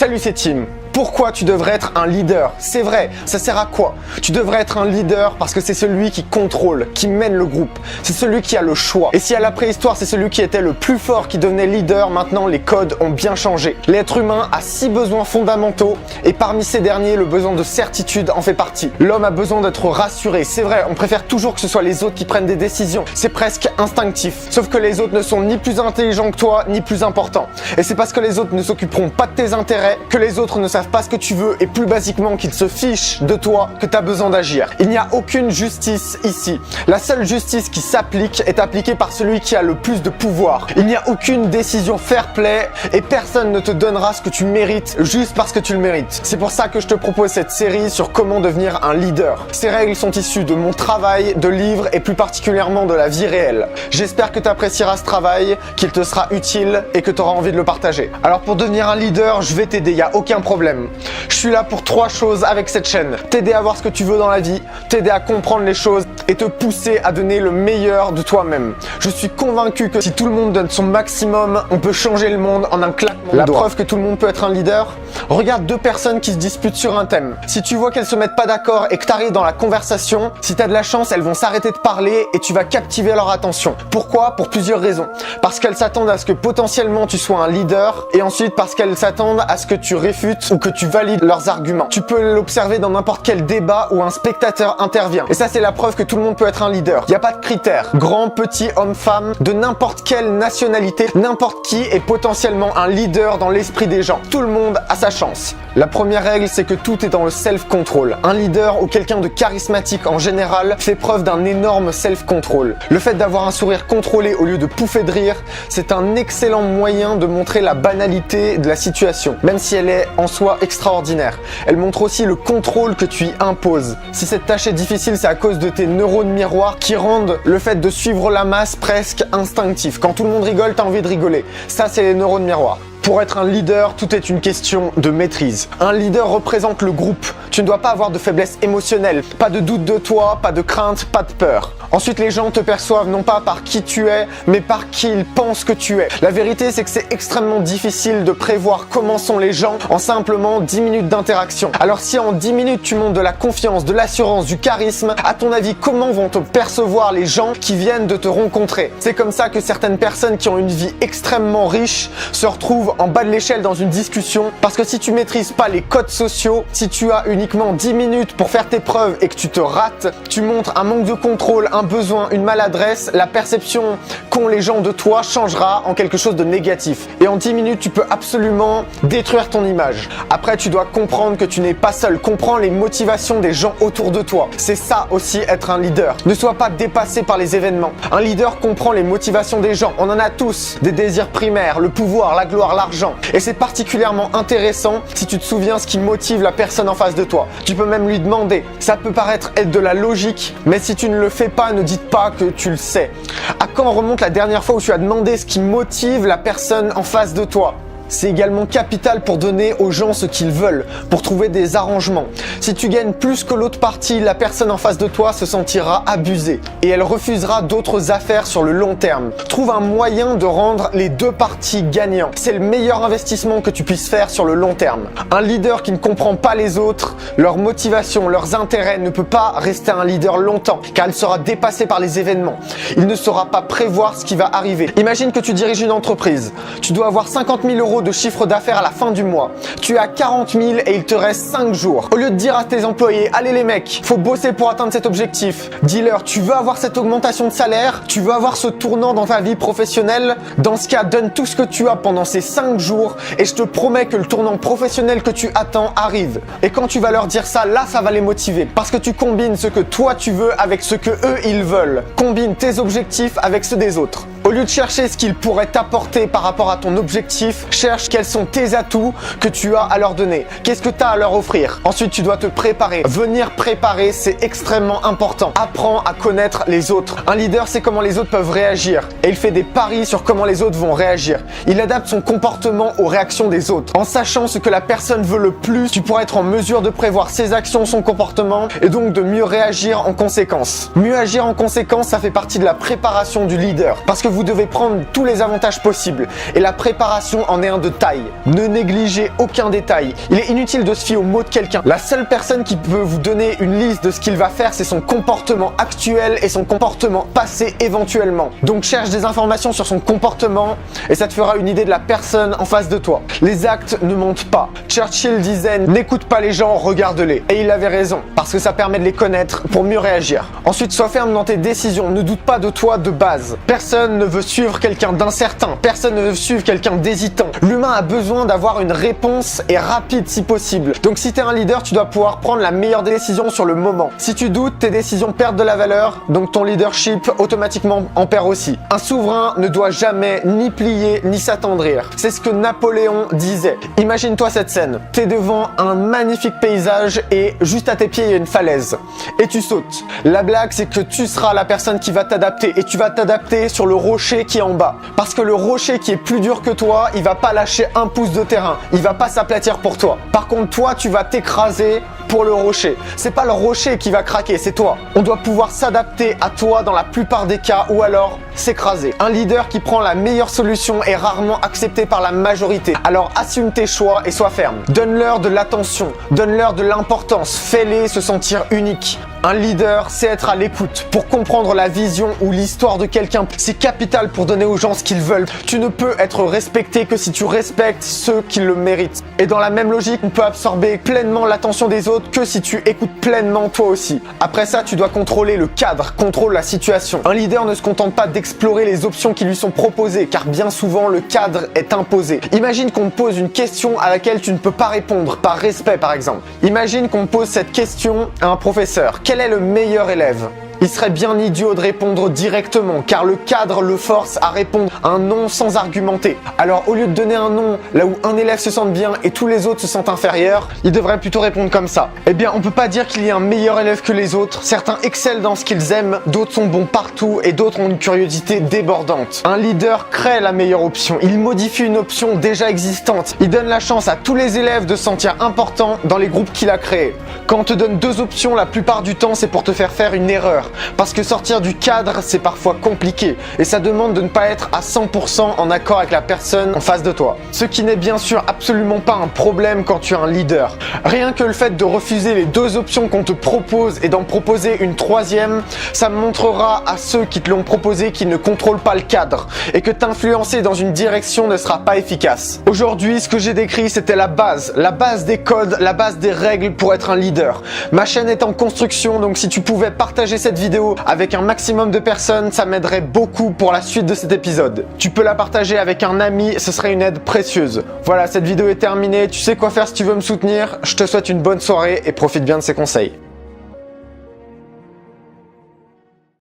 Salut, c'est Tim. Pourquoi tu devrais être un leader? C'est vrai, ça sert à quoi? Tu devrais être un leader parce que c'est celui qui contrôle, qui mène le groupe. C'est celui qui a le choix. Et si à la préhistoire, c'est celui qui était le plus fort qui devenait leader, maintenant les codes ont bien changé. L'être humain a 6 besoins fondamentaux et parmi ces derniers, le besoin de certitude en fait partie. L'homme a besoin d'être rassuré. C'est vrai, on préfère toujours que ce soit les autres qui prennent des décisions. C'est presque instinctif. Sauf que les autres ne sont ni plus intelligents que toi, ni plus importants. Et c'est parce que les autres ne s'occuperont pas de tes intérêts que les autres ne savent pas ce que tu veux et plus basiquement qu'ils se fichent de toi que tu as besoin d'agir. Il n'y a aucune justice ici. La seule justice qui s'applique est appliquée par celui qui a le plus de pouvoir. Il n'y a aucune décision fair play et personne ne te donnera ce que tu mérites juste parce que tu le mérites. C'est pour ça que je te propose cette série sur comment devenir un leader. Ces règles sont issues de mon travail, de livres et plus particulièrement de la vie réelle. J'espère que tu apprécieras ce travail, qu'il te sera utile et que tu auras envie de le partager. Alors pour devenir un leader, je vais t'aider, il n'y a aucun problème. Je suis là pour 3 choses avec cette chaîne. T'aider à voir ce que tu veux dans la vie, t'aider à comprendre les choses et te pousser à donner le meilleur de toi-même. Je suis convaincu que si tout le monde donne son maximum, on peut changer le monde en un claquement de doigts. La preuve que tout le monde peut être un leader? Regarde 2 personnes qui se disputent sur un thème. Si tu vois qu'elles se mettent pas d'accord et que tu arrives dans la conversation, si tu as de la chance, elles vont s'arrêter de parler et tu vas captiver leur attention. Pourquoi? Pour plusieurs raisons. Parce qu'elles s'attendent à ce que potentiellement tu sois un leader et ensuite parce qu'elles s'attendent à ce que tu réfutes ou que tu valides leurs arguments. Tu peux l'observer dans n'importe quel débat où un spectateur intervient. Et ça, c'est la preuve que tout le monde peut être un leader. Il n'y a pas de critères. Grand, petit, homme, femme, de n'importe quelle nationalité, n'importe qui est potentiellement un leader dans l'esprit des gens. Tout le monde a sa chance. La première règle, c'est que tout est dans le self-control. Un leader ou quelqu'un de charismatique en général fait preuve d'un énorme self-control. Le fait d'avoir un sourire contrôlé au lieu de pouffer de rire, c'est un excellent moyen de montrer la banalité de la situation, même si elle est en soi extraordinaire. Elle montre aussi le contrôle que tu y imposes. Si cette tâche est difficile, c'est à cause de tes neurones miroirs qui rendent le fait de suivre la masse presque instinctif. Quand tout le monde rigole, t'as envie de rigoler. Ça, c'est les neurones miroirs. Pour être un leader, tout est une question de maîtrise. Un leader représente le groupe. Tu ne dois pas avoir de faiblesse émotionnelle, pas de doute de toi, pas de crainte, pas de peur. Ensuite, les gens te perçoivent non pas par qui tu es, mais par qui ils pensent que tu es. La vérité, c'est que c'est extrêmement difficile de prévoir comment sont les gens en simplement 10 minutes d'interaction. Alors si en 10 minutes, tu montres de la confiance, de l'assurance, du charisme, à ton avis, comment vont te percevoir les gens qui viennent de te rencontrer? C'est comme ça que certaines personnes qui ont une vie extrêmement riche se retrouvent en bas de l'échelle dans une discussion parce que si tu maîtrises pas les codes sociaux, si tu as uniquement 10 minutes pour faire tes preuves et que tu te rates, tu montres un manque de contrôle, un besoin, une maladresse, la perception qu'ont les gens de toi changera en quelque chose de négatif. Et en 10 minutes, tu peux absolument détruire ton image. Après, tu dois comprendre que tu n'es pas seul. Comprends les motivations des gens autour de toi. C'est ça aussi être un leader. Ne sois pas dépassé par les événements. Un leader comprend les motivations des gens. On en a tous. Des désirs primaires, le pouvoir, la gloire, l'argent. Et c'est particulièrement intéressant si tu te souviens ce qui motive la personne en face de toi. Tu peux même lui demander. Ça peut paraître être de la logique, mais si tu ne le fais pas, ne dites pas que tu le sais. À quand remonte la dernière fois où tu as demandé ce qui motive la personne en face de toi? C'est également capital pour donner aux gens ce qu'ils veulent, pour trouver des arrangements. Si tu gagnes plus que l'autre partie, la personne en face de toi se sentira abusée et elle refusera d'autres affaires sur le long terme. Trouve un moyen de rendre les 2 parties gagnants. C'est le meilleur investissement que tu puisses faire sur le long terme. Un leader qui ne comprend pas les autres, leurs motivations, leurs intérêts ne peut pas rester un leader longtemps car il sera dépassé par les événements. Il ne saura pas prévoir ce qui va arriver. Imagine que tu diriges une entreprise. Tu dois avoir 50 000 € de chiffre d'affaires à la fin du mois. Tu as 40 000 et il te reste 5 jours. Au lieu de dire à tes employés, allez les mecs, faut bosser pour atteindre cet objectif. Dis-leur, tu veux avoir cette augmentation de salaire, tu veux avoir ce tournant dans ta vie professionnelle. Dans ce cas, donne tout ce que tu as pendant ces 5 jours et je te promets que le tournant professionnel que tu attends arrive. Et quand tu vas leur dire ça, là, ça va les motiver. Parce que tu combines ce que toi tu veux avec ce que eux ils veulent. Combine tes objectifs avec ceux des autres. Au lieu de chercher ce qu'ils pourraient t'apporter par rapport à ton objectif, cherche quels sont tes atouts que tu as à leur donner. Qu'est-ce que tu as à leur offrir? Ensuite, tu dois te préparer. Venir préparer, c'est extrêmement important. Apprends à connaître les autres. Un leader sait comment les autres peuvent réagir et il fait des paris sur comment les autres vont réagir. Il adapte son comportement aux réactions des autres. En sachant ce que la personne veut le plus, tu pourras être en mesure de prévoir ses actions, son comportement et donc de mieux réagir en conséquence. Mieux agir en conséquence, ça fait partie de la préparation du leader. Parce que vous vous devez prendre tous les avantages possibles. Et la préparation en est un de taille. Ne négligez aucun détail. Il est inutile de se fier aux mots de quelqu'un. La seule personne qui peut vous donner une liste de ce qu'il va faire, c'est son comportement actuel et son comportement passé éventuellement. Donc cherche des informations sur son comportement et ça te fera une idée de la personne en face de toi. Les actes ne mentent pas. Churchill disait « N'écoute pas les gens, regarde-les ». Et il avait raison, parce que ça permet de les connaître pour mieux réagir. Ensuite, sois ferme dans tes décisions. Ne doute pas de toi de base. Personne ne veut suivre quelqu'un d'incertain. Personne ne veut suivre quelqu'un d'hésitant. L'humain a besoin d'avoir une réponse et rapide si possible. Donc si tu es un leader, tu dois pouvoir prendre la meilleure décision sur le moment. Si tu doutes, tes décisions perdent de la valeur, donc ton leadership automatiquement en perd aussi. Un souverain ne doit jamais ni plier ni s'attendrir. C'est ce que Napoléon disait. Imagine-toi cette scène. T'es devant un magnifique paysage et juste à tes pieds il y a une falaise. Et tu sautes. La blague c'est que tu seras la personne qui va t'adapter et tu vas t'adapter sur le rocher qui est en bas. Parce que le rocher qui est plus dur que toi, il va pas lâcher un pouce de terrain. Il va pas s'aplatir pour toi. Par contre toi tu vas t'écraser pour le rocher. C'est pas le rocher qui va craquer, c'est toi. On doit pouvoir s'adapter à toi dans la plupart des cas ou alors s'écraser. Un leader qui prend la meilleure solution est rarement accepté par la majorité. Alors assume tes choix et sois ferme. Donne-leur de l'attention, donne-leur de l'importance, fais-les se sentir uniques. Un leader, c'est être à l'écoute pour comprendre la vision ou l'histoire de quelqu'un. C'est capital pour donner aux gens ce qu'ils veulent. Tu ne peux être respecté que si tu respectes ceux qui le méritent. Et dans la même logique, on peut absorber pleinement l'attention des autres que si tu écoutes pleinement toi aussi. Après ça, tu dois contrôler le cadre, contrôle la situation. Un leader ne se contente pas d'explorer les options qui lui sont proposées, car bien souvent le cadre est imposé. Imagine qu'on te pose une question à laquelle tu ne peux pas répondre, par respect par exemple. Imagine qu'on pose cette question à un professeur. Quel est le meilleur élève ? Il serait bien idiot de répondre directement, car le cadre le force à répondre un non sans argumenter. Alors au lieu de donner un non là où un élève se sente bien et tous les autres se sentent inférieurs, il devrait plutôt répondre comme ça. Eh bien on peut pas dire qu'il y a un meilleur élève que les autres. Certains excellent dans ce qu'ils aiment, d'autres sont bons partout et d'autres ont une curiosité débordante. Un leader crée la meilleure option, il modifie une option déjà existante. Il donne la chance à tous les élèves de se sentir importants dans les groupes qu'il a créés. Quand on te donne deux options, la plupart du temps c'est pour te faire faire une erreur. Parce que sortir du cadre, c'est parfois compliqué et ça demande de ne pas être à 100% en accord avec la personne en face de toi. Ce qui n'est bien sûr absolument pas un problème quand tu es un leader. Rien que le fait de refuser les deux options qu'on te propose et d'en proposer une troisième, ça montrera à ceux qui te l'ont proposé qu'ils ne contrôlent pas le cadre et que t'influencer dans une direction ne sera pas efficace. Aujourd'hui, ce que j'ai décrit, c'était la base des codes, la base des règles pour être un leader. Ma chaîne est en construction, donc si tu pouvais partager cette vidéo avec un maximum de personnes, ça m'aiderait beaucoup pour la suite de cet épisode. Tu peux la partager avec un ami, ce serait une aide précieuse. Voilà, cette vidéo est terminée, tu sais quoi faire si tu veux me soutenir. Je te souhaite une bonne soirée et profite bien de ces conseils.